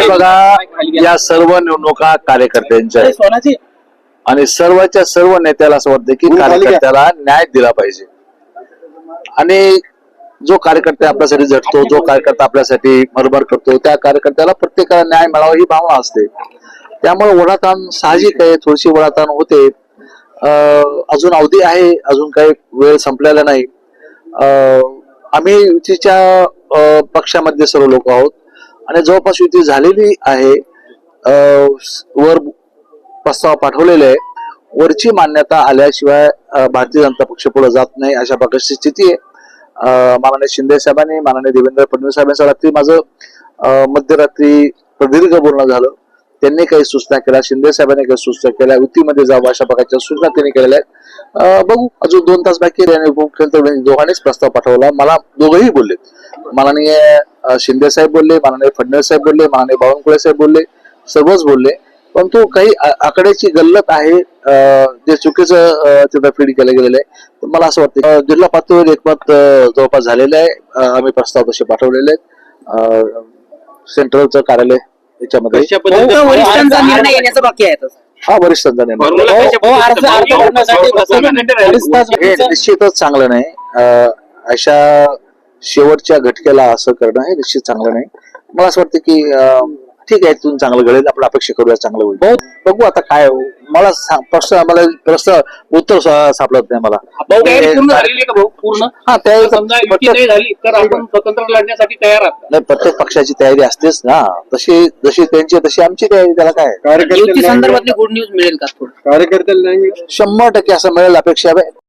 बघा, या सर्व निवडणुका कार्यकर्त्यांच्या आहेत आणि सर्वच्या सर्व नेत्याला असं वाटतं की कार्यकर्त्याला न्याय दिला पाहिजे. आणि जो कार्यकर्ता आपल्यासाठी झटतो, जो कार्यकर्ता आपल्यासाठी मरमर करतो, त्या कार्यकर्त्याला प्रत्येकाला न्याय मिळावा ही भावना असते. त्यामुळे ओढाताण साहजिक आहे, थोडीशी ओढाताण होते. अजून अवधी आहे, अजून काही वेळ संपलेला नाही. आम्ही युतीच्या पक्षामध्ये सर्व लोक आहोत आणि जवळपास युती झालेली आहे. वर प्रस्ताव पाठवलेले आहे. वरची मान्यता आल्याशिवाय भारतीय जनता पक्ष पुढे जात नाही, अशा प्रकारची स्थिती आहे. माननीय शिंदे साहेबांनी, माननीय देवेंद्र फडणवीस साहेबांच्या रात्री माझं मध्यरात्री प्रदीर्घ बोलणं झालं. त्यांनी काही सूचना केल्या, शिंदे साहेबांनी काही सूचना केल्या, युतीमध्ये जावं अशा प्रकारच्या सूचना त्यांनी केलेल्या आहेत. बघू, अजून 2 तास बाकी आहे. उपमुख्यमंत्री दोघांनीच प्रस्ताव पाठवला. मला दोघंही बोलले, माननीय शिंदे साहेब बोलले, माननीय फडणवीस साहेब बोलले, माननीय बावनकुळे साहेब बोलले, सर्वच बोलले. परंतु काही आकड्याची गल्लत आहे, जे चुकीचं तिथं फीड केलं गेलेलं आहे. तर मला असं वाटतं जिल्हा पातळीवर एकमत जवळपास झालेलं आहे. आम्ही प्रस्ताव तसे पाठवलेले आहेत. सेंट्रलचं कार्यालय याच्यामध्ये वरिष्ठांचा निर्णय येण्याचा बाकी आहे. हा, वरिष्ठांचा निर्णय हे निश्चितच चांगलं नाही. अशा शेवटच्या घटकेला असं करणं हे निश्चित चांगलं नाही. मला असं वाटतं की ठीक आहे, इथून चांगलं घडेल, आपण अपेक्षा करूया चांगलं होईल. बघू आता काय. मला प्रश्न उत्तर सापडत नाही मला. हा, प्रत्येक पक्षाची तयारी असतेच ना. जशी त्यांची तशी आमची तयारी. त्याला काय संदर्भातली गुड न्यूज मिळेल का? कार्यकर्त्याला 100% असं मिळेल अपेक्षा आहे.